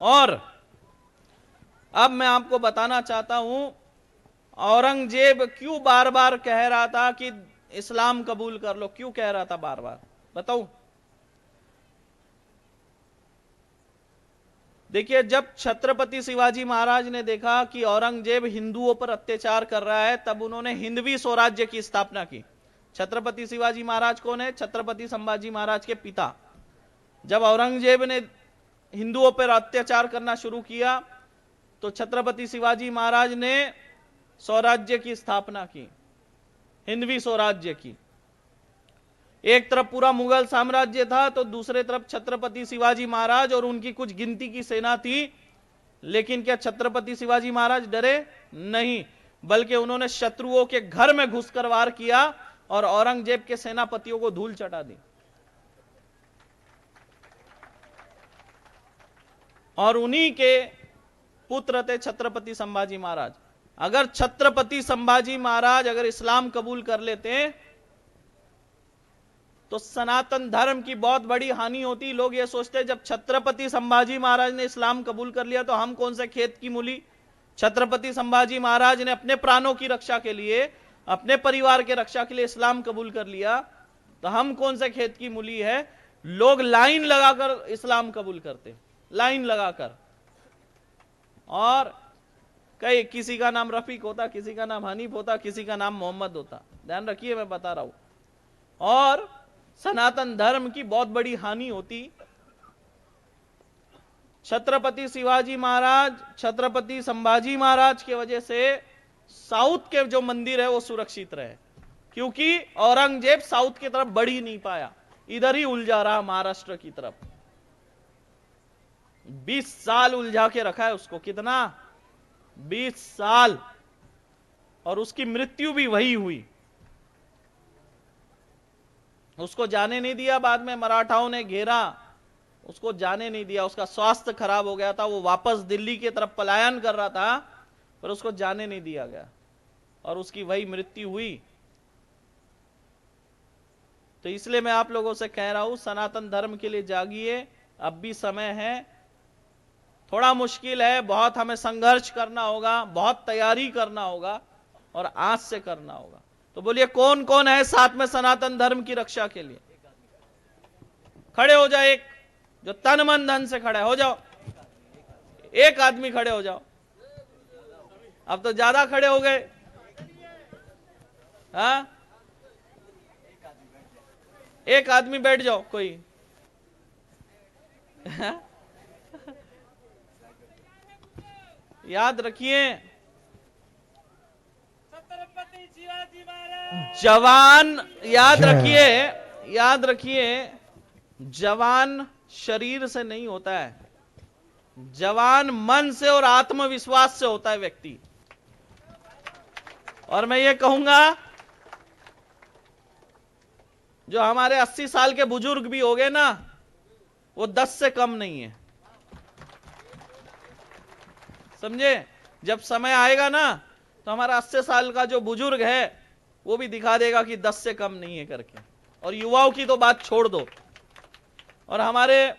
और अब मैं आपको बताना चाहता हूं औरंगजेब क्यों बार बार कह रहा था कि इस्लाम कबूल कर लो, क्यों कह रहा था बार बार, बताऊं। देखिए, जब छत्रपति शिवाजी महाराज ने देखा कि औरंगजेब हिंदुओं पर अत्याचार कर रहा है, तब उन्होंने हिंदवी स्वराज्य की स्थापना की। छत्रपति शिवाजी महाराज कौन है? छत्रपति संभाजी महाराज के पिता। जब औरंगजेब ने हिंदुओं पर अत्याचार करना शुरू किया तो छत्रपति शिवाजी महाराज ने स्वराज्य की स्थापना की, हिंदवी स्वराज्य की। एक तरफ पूरा मुगल साम्राज्य था तो दूसरे तरफ छत्रपति शिवाजी महाराज और उनकी कुछ गिनती की सेना थी। लेकिन क्या छत्रपति शिवाजी महाराज डरे? नहीं, बल्कि उन्होंने शत्रुओं के घर में घुसकर वार किया और औरंगजेब के सेनापतियों को धूल चटा दी। और उन्हीं के पुत्र थे छत्रपति संभाजी महाराज। अगर छत्रपति संभाजी महाराज अगर इस्लाम कबूल कर लेते तो सनातन धर्म की बहुत बड़ी हानि होती। लोग ये सोचते जब छत्रपति संभाजी महाराज ने इस्लाम कबूल कर लिया तो हम कौन से खेत की मूली। छत्रपति संभाजी महाराज ने अपने प्राणों की रक्षा के लिए, अपने परिवार के रक्षा के लिए इस्लाम कबूल कर लिया, तो हम कौन से खेत की मूली है। लोग लाइन लगाकर इस्लाम कबूल करते, लाइन लगाकर। और कई, किसी का नाम रफीक होता, किसी का नाम हनीफ होता, किसी का नाम मोहम्मद होता। ध्यान रखिए, मैं बता रहा हूं। और सनातन धर्म की बहुत बड़ी हानि होती। छत्रपति शिवाजी महाराज, छत्रपति संभाजी महाराज की वजह से साउथ के जो मंदिर है वो सुरक्षित रहे, क्योंकि औरंगजेब साउथ की तरफ बढ़ ही नहीं पाया, इधर ही उलझा रहा, महाराष्ट्र की तरफ। 20 साल उलझा के रखा है उसको। कितना? 20 साल। और उसकी मृत्यु भी वही हुई, उसको जाने नहीं दिया। बाद में मराठाओं ने घेरा, उसको जाने नहीं दिया। उसका स्वास्थ्य खराब हो गया था, वो वापस दिल्ली की तरफ पलायन कर रहा था, पर उसको जाने नहीं दिया गया और उसकी वही मृत्यु हुई। तो इसलिए मैं आप लोगों से कह रहा हूं, सनातन धर्म के लिए जागिए, अब भी समय है। थोड़ा मुश्किल है, बहुत हमें संघर्ष करना होगा, बहुत तैयारी करना होगा और आज से करना होगा। तो बोलिए कौन कौन है साथ में सनातन धर्म की रक्षा के लिए? खड़े हो जाए, एक जो तन मन धन से खड़ा है, हो जाओ। एक आदमी खड़े हो जाओ। अब तो ज्यादा खड़े हो गए। हाँ, एक आदमी बैठ जाओ कोई। याद रखिए, जवान, याद रखिए, याद रखिए, जवान शरीर से नहीं होता है, जवान मन से और आत्मविश्वास से होता है व्यक्ति। और मैं ये कहूंगा, जो हमारे 80 साल के बुजुर्ग भी हो गए ना, वो 10 से कम नहीं है, समझे। जब समय आएगा ना तो हमारा 80 साल का जो बुजुर्ग है वो भी दिखा देगा कि 10 से कम नहीं है करके। और युवाओं की तो बात छोड़ दो। और हमारे